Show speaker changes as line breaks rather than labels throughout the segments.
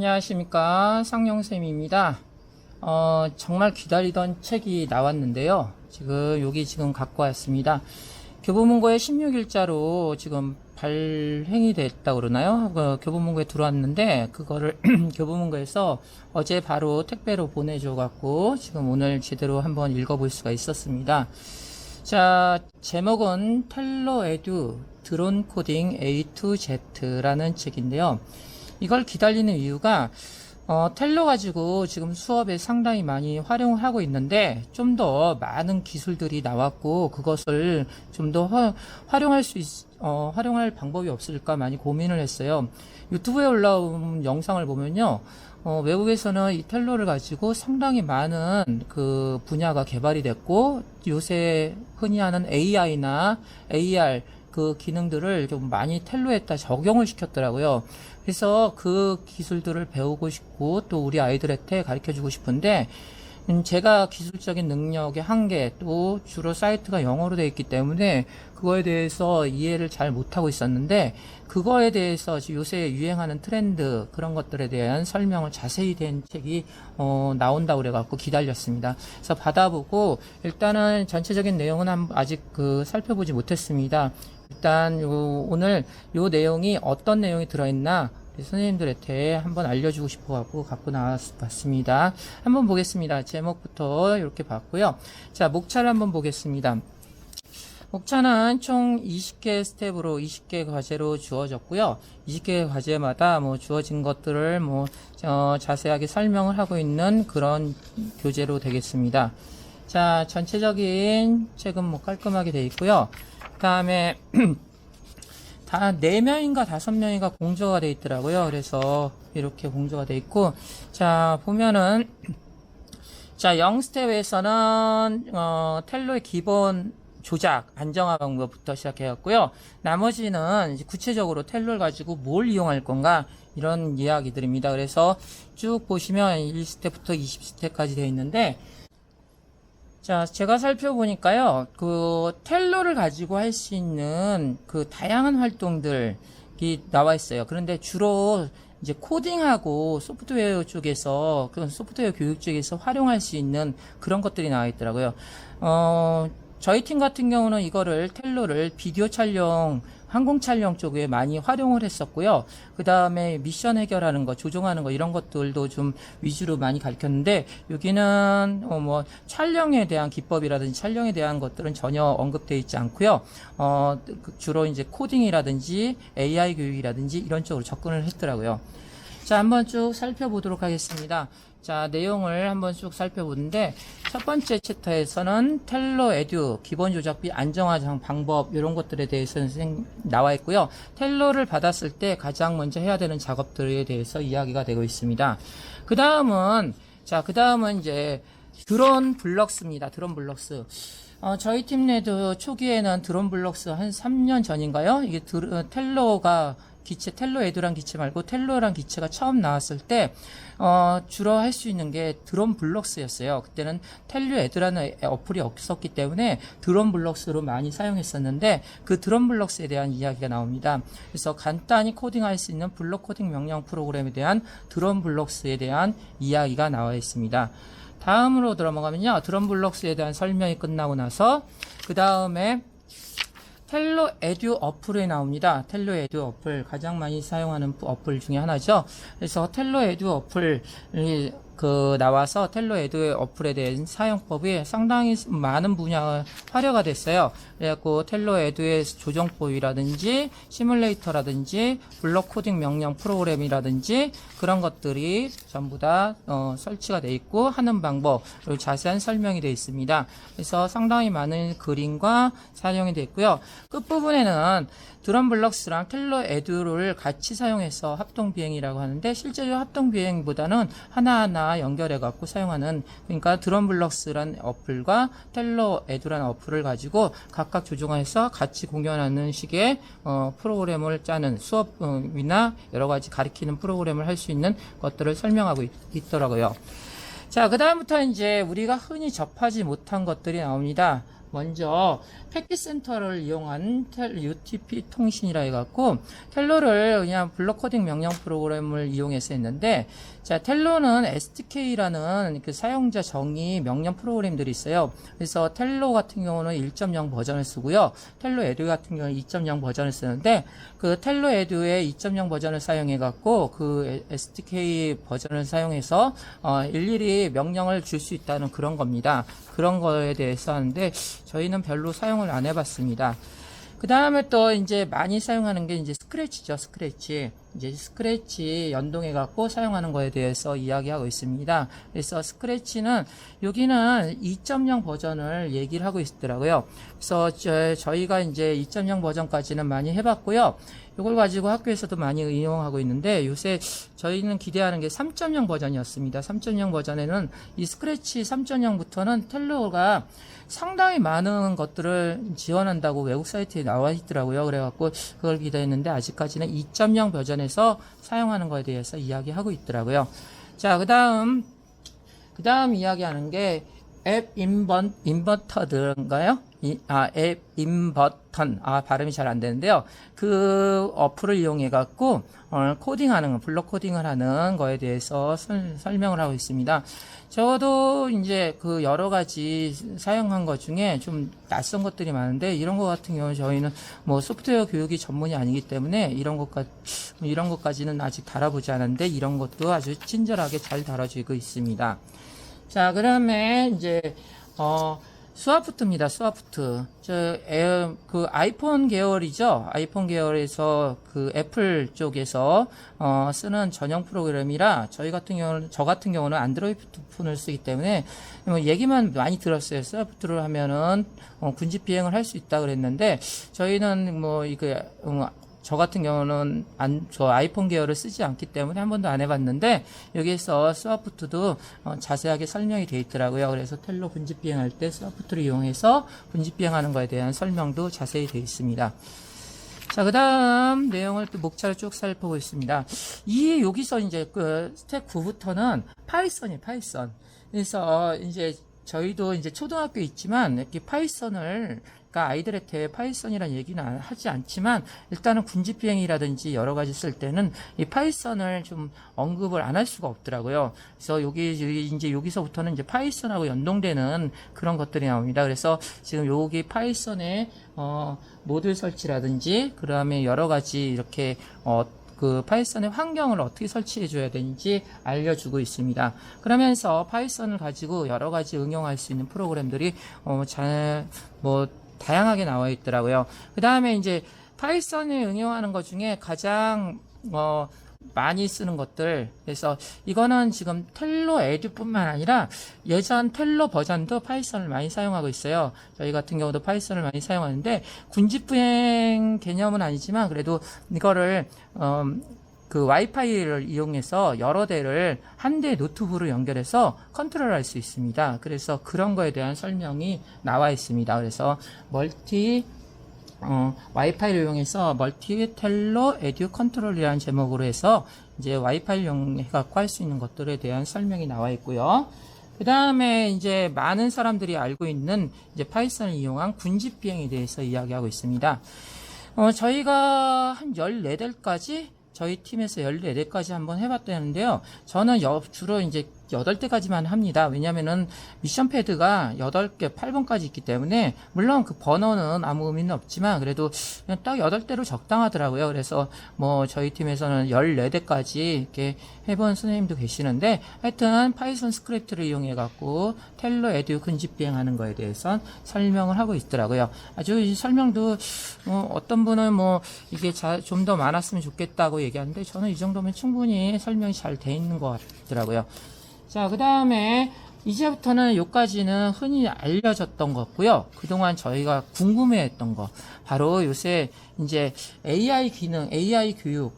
안녕하십니까, 상영쌤입니다. 정말 기다리던 책이 나왔는데요. 여기 갖고 왔습니다. 교보문고에 16일자로 지금 발행이 됐다고 그러나요? 교보문고에 들어왔는데, 그거를 교보문고에서 어제 바로 택배로 보내줘갖고, 지금 오늘 제대로 한번 읽어볼 수가 있었습니다. 자, 제목은 텔러 에듀 드론 코딩 A to Z라는 책인데요. 이걸 기다리는 이유가 텔러 가지고 지금 수업에 상당히 많이 활용을 하고 있는데 좀 더 많은 기술들이 나왔고 그것을 좀 더 활용할 방법이 없을까 많이 고민을 했어요. 유튜브에 올라온 영상을 보면요. 외국에서는 이 텔러를 가지고 상당히 많은 그 분야가 개발이 됐고 요새 흔히 하는 AI나 AR 그 기능들을 좀 많이 텔러에다 적용을 시켰더라고요. 그래서 그 기술들을 배우고 싶고 또 우리 아이들한테 가르쳐 주고 싶은데 제가 기술적인 능력의 한계 또 주로 사이트가 영어로 되어 있기 때문에 그거에 대해서 이해를 잘 못하고 있었는데 그거에 대해서 요새 유행하는 트렌드 그런 것들에 대한 설명을 자세히 된 책이 나온다고 그래갖고 기다렸습니다. 그래서 받아보고 일단은 전체적인 내용은 아직 살펴보지 못했습니다. 일단 오늘 요 내용이 어떤 내용이 들어있나 선생님들한테 한번 알려주고 싶어갖고 갖고 나왔습니다. 한번 보겠습니다. 제목부터 이렇게 봤고요. 자, 목차를 한번 보겠습니다. 목차는 총 20개 스텝으로 20개 과제로 주어졌고요. 20개 과제마다 주어진 것들을 자세하게 설명을 하고 있는 그런 교재로 되겠습니다. 자, 전체적인 책은 깔끔하게 되어 있고요. 그 다음에 다 4명인가 5명인가 공조가 되어 있더라고요. 그래서 이렇게 공조가 되어 있고, 자, 보면은, 자, 0스텝에서는, 텔러의 기본 조작, 안정화 방법부터 시작해갖고요. 나머지는 이제 구체적으로 텔러를 가지고 뭘 이용할 건가, 이런 이야기들입니다. 그래서 쭉 보시면 1스텝부터 20스텝까지 되어 있는데, 자, 제가 살펴보니까요, 텔러를 가지고 할 수 있는 다양한 활동들이 나와 있어요. 그런데 주로 이제 코딩하고 소프트웨어 쪽에서, 소프트웨어 교육 쪽에서 활용할 수 있는 그런 것들이 나와 있더라고요. 저희 팀 같은 경우는 텔러를 비디오 촬영, 항공 촬영 쪽에 많이 활용을 했었고요. 그 다음에 미션 해결하는 거, 조종하는 거 이런 것들도 좀 위주로 많이 가르쳤는데 여기는 촬영에 대한 기법이라든지 촬영에 대한 것들은 전혀 언급되어 있지 않고요. 주로 이제 코딩이라든지 AI 교육이라든지 이런 쪽으로 접근을 했더라고요. 자, 한번 쭉 살펴보도록 하겠습니다. 자, 내용을 한번 쭉 살펴보는데 첫 번째 챕터에서는 텔러 에듀 기본 조작비 안정화 방법 이런 것들에 대해서 나와 있고요. 텔러를 받았을 때 가장 먼저 해야 되는 작업들에 대해서 이야기가 되고 있습니다. 그 다음은 이제 드론 블럭스입니다. 드론 블럭스. 저희 팀 내도 초기에는 드론 블럭스 한 3년 전인가요? 이게 텔러 에듀란 기체 말고 텔러란 기체가 처음 나왔을 때 주로 할 수 있는 게 드론 블럭스였어요. 그때는 텔러 에듀라는 어플이 없었기 때문에 드론 블럭스로 많이 사용했었는데 그 드론 블럭스에 대한 이야기가 나옵니다. 그래서 간단히 코딩할 수 있는 블록 코딩 명령 프로그램에 대한 드론 블럭스에 대한 이야기가 나와 있습니다. 다음으로 넘어가면요. 드론 블럭스에 대한 설명이 끝나고 나서 그 다음에 텔러 에듀 어플에 나옵니다. 텔러 에듀 어플 가장 많이 사용하는 어플 중에 하나죠. 그래서 텔러 에듀 어플이 나와서 텔러 에듀 어플에 대한 사용법이 상당히 많은 분야가 활용가 됐어요. 그래갖고 텔러 에듀의 조정법이라든지 시뮬레이터라든지 블록 코딩 명령 프로그램이라든지 그런 것들이 전부 다 설치가 되어 있고 하는 방법 그리고 자세한 설명이 되어 있습니다. 그래서 상당히 많은 그림과 사용이 되어 있고요. 끝부분에는 드론 블럭스랑 텔러 에듀를 같이 사용해서 합동 비행이라고 하는데 실제로 합동 비행보다는 하나하나 연결해 갖고 사용하는 그러니까 드론 블럭스란 어플과 텔러 에듀란 어플을 가지고 각각 조종해서 같이 공연하는 식의 프로그램을 짜는 수업이나 여러 가지 가리키는 프로그램을 할 수 있는 것들을 설명하고 있더라고요. 자, 그 다음부터 이제 우리가 흔히 접하지 못한 것들이 나옵니다. 먼저 패킷센터를 이용한 UTP 통신이라 해갖고 텔로를 그냥 블록 코딩 명령 프로그램을 이용해서 했는데, 자, 텔로는 SDK라는 그 사용자 정의 명령 프로그램들이 있어요. 그래서 텔로 같은 경우는 1.0 버전을 쓰고요. 텔로 에듀 같은 경우는 2.0 버전을 쓰는데, 그 텔로 에듀의 2.0 버전을 사용해갖고 그 SDK 버전을 사용해서 일일이 명령을 줄 수 있다는 그런 겁니다. 그런 거에 대해서 하는데 저희는 별로 사용을 안 해봤습니다. 그 다음에 또 이제 많이 사용하는 게 이제 스크래치죠. 스크래치. 이제 스크래치 연동해 갖고 사용하는 거에 대해서 이야기하고 있습니다. 그래서 스크래치는 여기는 2.0 버전을 얘기를 하고 있더라고요. 그래서 저희가 이제 2.0 버전까지는 많이 해봤고요. 이걸 가지고 학교에서도 많이 이용하고 있는데 요새 저희는 기대하는 게 3.0 버전이었습니다. 3.0 버전에는 이 스크래치 3.0부터는 텔로가 상당히 많은 것들을 지원한다고 외국 사이트에 나와 있더라고요. 그래갖고 그걸 기대했는데 아직까지는 2.0 버전에서 사용하는 거에 대해서 이야기하고 있더라고요. 자, 그 다음 이야기하는 게 앱 인버터드인가요? 앱 인버턴. 발음이 잘 안 되는데요. 그 어플을 이용해 갖고 코딩하는, 블록 코딩을 하는 거에 대해서 설명을 하고 있습니다. 저도 이제 그 여러 가지 사용한 것 중에 좀 낯선 것들이 많은데, 이런 것 같은 경우는 저희는 뭐 소프트웨어 교육이 전문이 아니기 때문에 이런 것까지는 아직 다뤄보지 않았는데, 이런 것도 아주 친절하게 잘 다뤄지고 있습니다. 자, 그다음에 이제 스와프트입니다. 스와프트. 그 아이폰 계열이죠. 아이폰 계열에서 그 애플 쪽에서 쓰는 전용 프로그램이라 저 같은 경우는 안드로이드 폰을 쓰기 때문에 뭐 얘기만 많이 들었어요. 스와프트를 하면은 군집 비행을 할 수 있다 그랬는데, 저희는 뭐 이게 저 같은 경우는 저 아이폰 계열을 쓰지 않기 때문에 한 번도 안 해봤는데, 여기에서 스와프트도 자세하게 설명이 되어 있더라고요. 그래서 텔로 군집 비행할 때 스와프트를 이용해서 군집 비행하는 거에 대한 설명도 자세히 되어 있습니다. 자, 그 다음 내용을 또 목차를 쭉 살펴보겠습니다. 여기서 이제 그 스텝 9부터는 파이썬이에요, 파이썬. 그래서 이제 저희도 이제 초등학교에 있지만 이렇게 파이썬을, 그러니까 아이들한테 파이썬이라는 얘기는 하지 않지만 일단은 군집 비행이라든지 여러 가지 쓸 때는 이 파이썬을 좀 언급을 안 할 수가 없더라고요. 그래서 여기서부터는 이제 파이썬하고 연동되는 그런 것들이 나옵니다. 그래서 지금 여기 파이썬의 모듈 설치라든지 그다음에 여러 가지 이렇게 그 파이썬의 환경을 어떻게 설치해 줘야 되는지 알려주고 있습니다. 그러면서 파이썬을 가지고 여러 가지 응용할 수 있는 프로그램들이 다양하게 나와 있더라고요. 그 다음에 이제 파이썬을 응용하는 것 중에 가장 많이 쓰는 것들, 그래서 이거는 지금 텔로 에듀뿐만 아니라 예전 텔로 버전도 파이썬을 많이 사용하고 있어요. 저희 같은 경우도 파이썬을 많이 사용하는데, 군집부행 개념은 아니지만 그래도 이거를 그 와이파이를 이용해서 여러 대를 한 대의 노트북으로 연결해서 컨트롤할 수 있습니다. 그래서 그런 거에 대한 설명이 나와 있습니다. 그래서 와이파이를 이용해서 멀티 텔로 에듀 컨트롤이라는 제목으로 해서 이제 와이파이를 이용해 갖고 할 수 있는 것들에 대한 설명이 나와 있고요. 그 다음에 이제 많은 사람들이 알고 있는 이제 파이썬을 이용한 군집 비행에 대해서 이야기하고 있습니다. 저희가 한 14대까지 저희 팀에서 14대까지 한번 해봤다는데요. 저는 주로 이제 8대까지만 합니다. 왜냐면은 미션 패드가 8개, 8번까지 있기 때문에, 물론 그 번호는 아무 의미는 없지만, 그래도 그냥 딱 8대로 적당하더라고요. 그래서 뭐 저희 팀에서는 14대까지 이렇게 해본 선생님도 계시는데, 하여튼 파이썬 스크립트를 이용해갖고 텔로 에듀 군집 비행하는 거에 대해서 설명을 하고 있더라고요. 아주 이 설명도, 어떤 분은 이게 좀 더 많았으면 좋겠다고 얘기하는데, 저는 이 정도면 충분히 설명이 잘 돼 있는 것 같더라고요. 자, 그 다음에 이제부터는 여기까지는 흔히 알려졌던 거고요. 그동안 저희가 궁금해했던 거, 바로 요새 이제 AI 기능, AI 교육,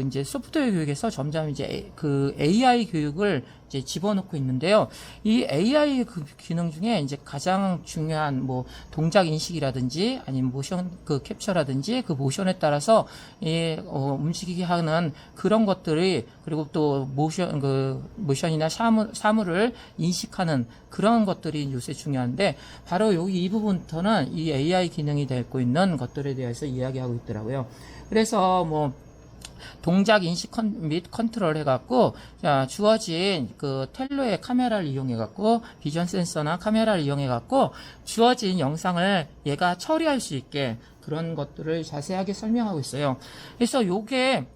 이제 소프트웨어 교육에서 점점 이제 그 AI 교육을 이제 집어넣고 있는데요. 이 AI 그 기능 중에 이제 가장 중요한 동작 인식이라든지 아니면 모션 캡처라든지 그 모션에 따라서 움직이게 하는 그런 것들이, 그리고 또 모션이나 사물을 인식하는 그런 것들이 요새 중요한데, 바로 여기 이 부분부터는 이 AI 기능이 되고 있는 것들에 대해서 이야기하고 있더라고요. 그래서 뭐 동작 인식 및 컨트롤 해갖고, 자, 주어진 그 텔로의 카메라를 이용해갖고, 비전 센서나 카메라를 이용해갖고, 주어진 영상을 얘가 처리할 수 있게 그런 것들을 자세하게 설명하고 있어요. 그래서 요게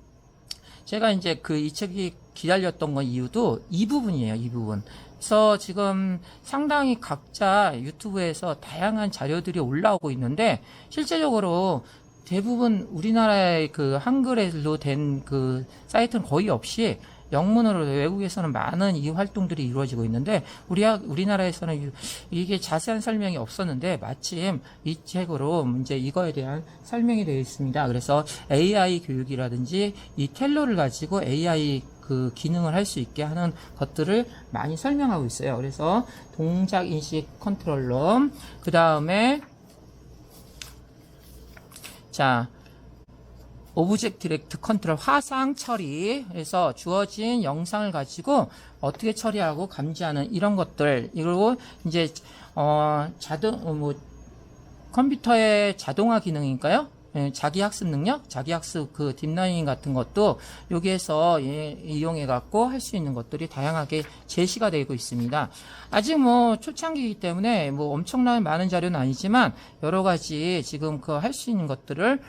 제가 이제 그 이 책이 기다렸던 건 이유도 이 부분이에요, 이 부분. 그래서 지금 상당히 각자 유튜브에서 다양한 자료들이 올라오고 있는데, 실제적으로 대부분 우리나라의 그 한글로 된 그 사이트는 거의 없이 영문으로 외국에서는 많은 이 활동들이 이루어지고 있는데, 우리나라에서는 이게 자세한 설명이 없었는데 마침 이 책으로 이제 이거에 대한 설명이 되어 있습니다. 그래서 AI 교육이라든지 이 텔로를 가지고 AI 그 기능을 할 수 있게 하는 것들을 많이 설명하고 있어요. 그래서 동작 인식 컨트롤러, 그 다음에 자, 오브젝트 디렉트 컨트롤, 화상 처리. 그래서 주어진 영상을 가지고 어떻게 처리하고 감지하는 이런 것들. 그리고 이제 컴퓨터의 자동화 기능인가요? 자기 학습 능력, 자기 학습 그 딥러닝 같은 것도 여기에서 이용해 갖고 할 수 있는 것들이 다양하게 제시가 되고 있습니다. 아직 뭐 초창기이기 때문에 뭐 엄청나게 많은 자료는 아니지만 여러 가지 지금 그 할 수 있는 것들을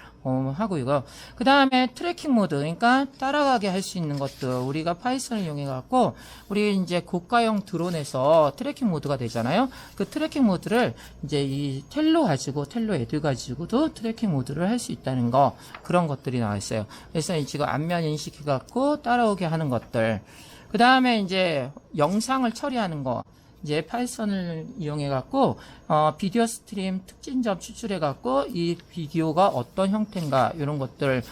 하고 이거. 그 다음에 트래킹 모드, 그러니까 따라가게 할 수 있는 것들. 우리가 파이썬을 이용해 갖고 우리 이제 고가형 드론에서 트래킹 모드가 되잖아요. 그 트래킹 모드를 이제 이 텔로 에듀 가지고도 트래킹 모드를 할 수 있다는 거, 그런 것들이 나와 있어요. 그래서 지금 안면 인식해 갖고 따라오게 하는 것들. 그 다음에 이제 영상을 처리하는 거. 이제 파이썬을 이용해 갖고 비디오 스트림 특징점 추출해 갖고 이 비디오가 어떤 형태인가 이런 것들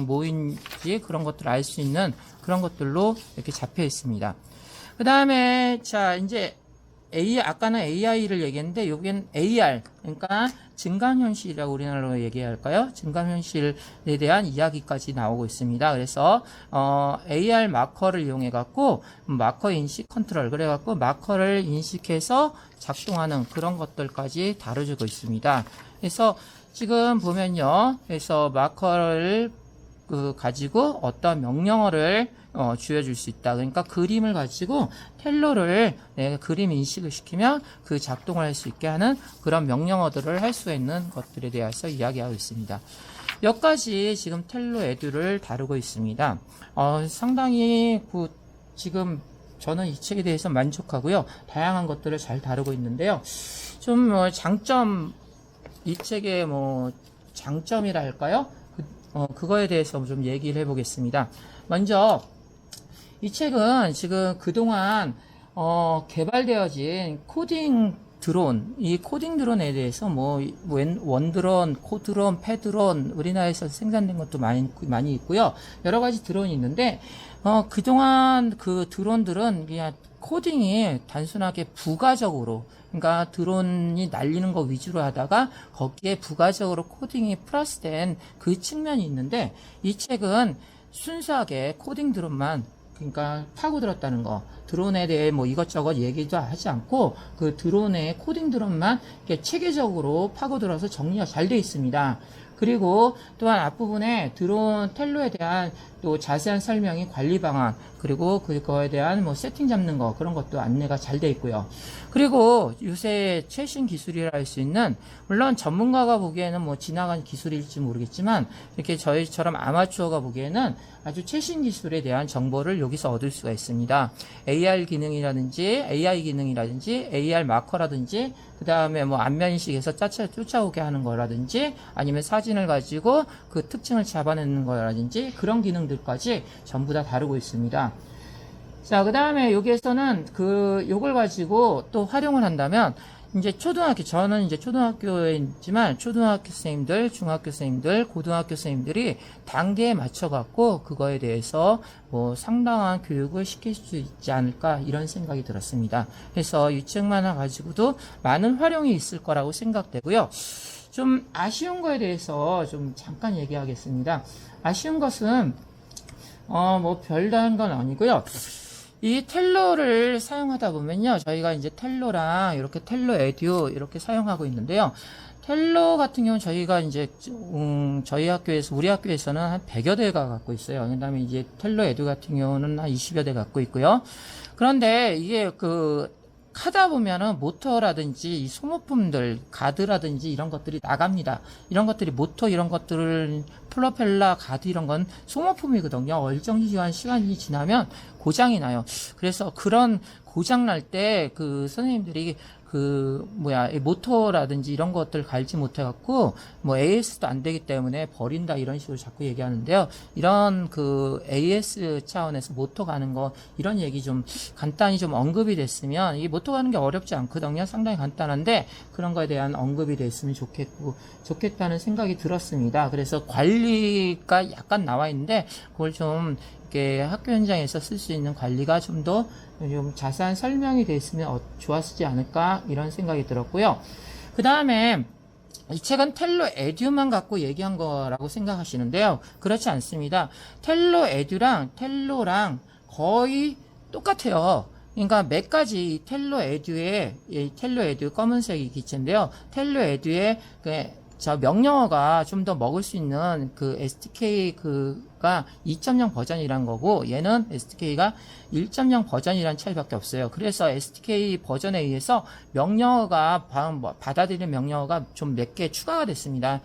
뭐인지 그런 것들을 알 수 있는 그런 것들로 이렇게 잡혀 있습니다. 그 다음에 자 이제 아까는 AI를 얘기했는데 여기는 AR, 그러니까 증강현실이라고 우리나라로 얘기할까요? 증강현실에 대한 이야기까지 나오고 있습니다. 그래서 AR 마커를 이용해 갖고 마커 인식 컨트롤, 그래 갖고 마커를 인식해서 작동하는 그런 것들까지 다뤄주고 있습니다. 그래서 지금 보면요, 그래서 마커를 가지고 어떤 명령어를 주어줄 수 있다. 그러니까 그림을 가지고 텔로를 그림 인식을 시키면 그 작동을 할 수 있게 하는 그런 명령어들을 할 수 있는 것들에 대해서 이야기하고 있습니다. 몇 가지 지금 텔로 에듀를 다루고 있습니다. 상당히 지금 저는 이 책에 대해서 만족하고요. 다양한 것들을 잘 다루고 있는데요. 좀 이 책의 장점이라 할까요? 그거에 대해서 좀 얘기를 해보겠습니다. 먼저 이 책은 지금 그동안 개발되어진 코딩 드론, 이 코딩 드론에 대해서 원드론, 코드론, 패드론, 우리나라에서 생산된 것도 많이 있고요. 여러 가지 드론이 있는데 그동안 그 드론들은 그냥 코딩이 단순하게 부가적으로, 그러니까 드론이 날리는 거 위주로 하다가 거기에 부가적으로 코딩이 플러스된 그 측면이 있는데, 이 책은 순수하게 코딩 드론만, 그러니까 파고들었다는 거, 드론에 대해 이것저것 얘기도 하지 않고 그 드론의 코딩 드론만 체계적으로 파고들어서 정리가 잘 되어 있습니다. 그리고 또한 앞부분에 드론 텔로에 대한 또 자세한 설명이, 관리 방안, 그리고 그거에 대한 세팅 잡는 거, 그런 것도 안내가 잘 되어 있고요. 그리고 요새 최신 기술이라 할 수 있는, 물론 전문가가 보기에는 지나간 기술일지 모르겠지만 이렇게 저희처럼 아마추어가 보기에는 아주 최신 기술에 대한 정보를 여기서 얻을 수가 있습니다. AI 기능이라든지 AR 마커라든지, 그 다음에 안면인식에서 쫓아오게 하는 거라든지, 아니면 사진을 가지고 그 특징을 잡아내는 거라든지, 그런 기능들까지 전부 다 다루고 있습니다. 자, 그 다음에 여기에서는 요걸 가지고 또 활용을 한다면, 이제 저는 이제 초등학교에 있지만 초등학교 선생님들, 중학교 선생님들, 고등학교 선생님들이 단계에 맞춰갖고 그거에 대해서 상당한 교육을 시킬 수 있지 않을까, 이런 생각이 들었습니다. 그래서 이 책만 가지고도 많은 활용이 있을 거라고 생각되고요. 좀 아쉬운 거에 대해서 좀 잠깐 얘기하겠습니다. 아쉬운 것은 별다른 건 아니고요. 이 텔로를 사용하다 보면요, 저희가 이제 텔로랑 이렇게 텔로 에듀 이렇게 사용하고 있는데요. 텔로 같은 경우는 저희가 이제 저희 학교에서 우리 학교에서는 한 100여 대가 갖고 있어요. 그다음에 이제 텔로 에듀 같은 경우는 한 20여 대 갖고 있고요. 그런데 이게 하다 보면은 모터라든지 이 소모품들, 가드라든지 이런 것들이 나갑니다. 이런 것들이 모터 이런 것들을 프로펠러, 가드 이런 건 소모품이거든요. 일정 시간이 지나면 고장이 나요. 그래서 그런 고장 날 때 선생님들이 이 모터라든지 이런 것들 갈지 못해갖고, AS도 안 되기 때문에 버린다, 이런 식으로 자꾸 얘기하는데요. 이런 AS 차원에서 모터 가는 거, 이런 얘기 좀 간단히 좀 언급이 됐으면, 이 모터 가는 게 어렵지 않거든요. 상당히 간단한데, 그런 거에 대한 언급이 됐으면 좋겠다는 생각이 들었습니다. 그래서 관리가 약간 나와 있는데, 그걸 좀, 이렇게 학교 현장에서 쓸 수 있는 관리가 좀 자세한 설명이 되어 있으면 좋았지 않을까 이런 생각이 들었고요. 그 다음에 이 책은 텔로 에듀만 갖고 얘기한 거라고 생각하시는데요. 그렇지 않습니다. 텔로 에듀랑 텔로랑 거의 똑같아요. 그러니까 몇 가지 텔로 에듀 검은색이 기체인데요. 텔로 에듀의 명령어가 좀 더 먹을 수 있는 SDK가 2.0 버전이란 거고, 얘는 SDK가 1.0 버전이란 차이밖에 없어요. 그래서 SDK 버전에 의해서 명령어가 받아들이는 명령어가 좀 몇 개 추가가 됐습니다.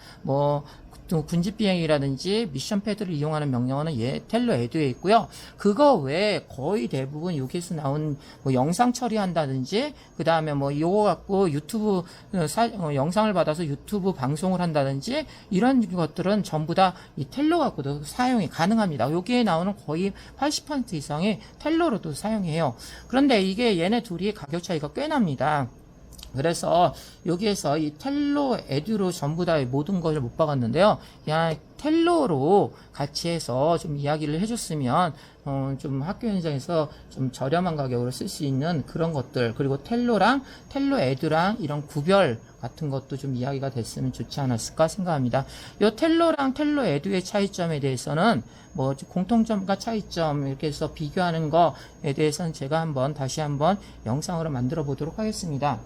군집 비행이라든지 미션 패드를 이용하는 명령어는 텔로 에듀에 있고요. 그거 외에 거의 대부분 여기서 나온 영상 처리한다든지, 그 다음에 요거 갖고 유튜브 영상을 받아서 유튜브 방송을 한다든지, 이런 것들은 전부 다 이 텔로 갖고도 사용이 가능합니다. 여기에 나오는 거의 80% 이상이 텔로로도 사용해요. 그런데 이게 얘네 둘이 가격 차이가 꽤 납니다. 그래서 여기에서 이 텔로 에듀로 전부 다 모든 것을 못 박았는데요. 그냥 텔로로 같이 해서 좀 이야기를 해줬으면 좀 학교 현장에서 좀 저렴한 가격으로 쓸 수 있는 그런 것들, 그리고 텔로랑 텔로 에듀랑 이런 구별 같은 것도 좀 이야기가 됐으면 좋지 않았을까 생각합니다. 이 텔로랑 텔로 에듀의 차이점에 대해서는 공통점과 차이점 이렇게 해서 비교하는 거에 대해서는 제가 다시 한번 영상으로 만들어 보도록 하겠습니다.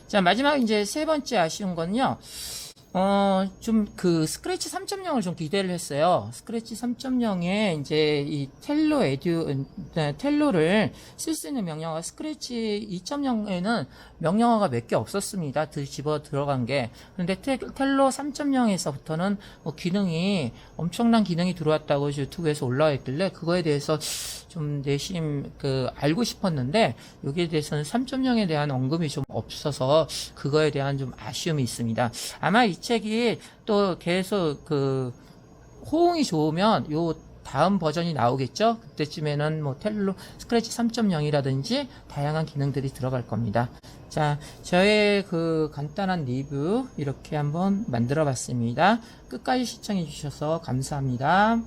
자, 마지막 이제 세 번째 아쉬운 건요. 스크래치 3.0을 좀 기대를 했어요. 스크래치 3.0에 이제 이 텔로를 쓸 수 있는 명령어가 스크래치 2.0에는 명령어가 몇 개 없었습니다. 집어 들어간 게. 그런데 텔로 3.0에서부터는 엄청난 기능이 들어왔다고 유튜브에서 올라와 있길래 그거에 대해서 좀 내심 알고 싶었는데, 여기에 대해서는 3.0에 대한 언급이 좀 없어서 그거에 대한 좀 아쉬움이 있습니다. 아마 이 책이 또 계속 호응이 좋으면 요 다음 버전이 나오겠죠. 그때쯤에는 텔로 스크래치 3.0이라든지 다양한 기능들이 들어갈 겁니다. 자, 저의 간단한 리뷰 이렇게 한번 만들어 봤습니다. 끝까지 시청해 주셔서 감사합니다.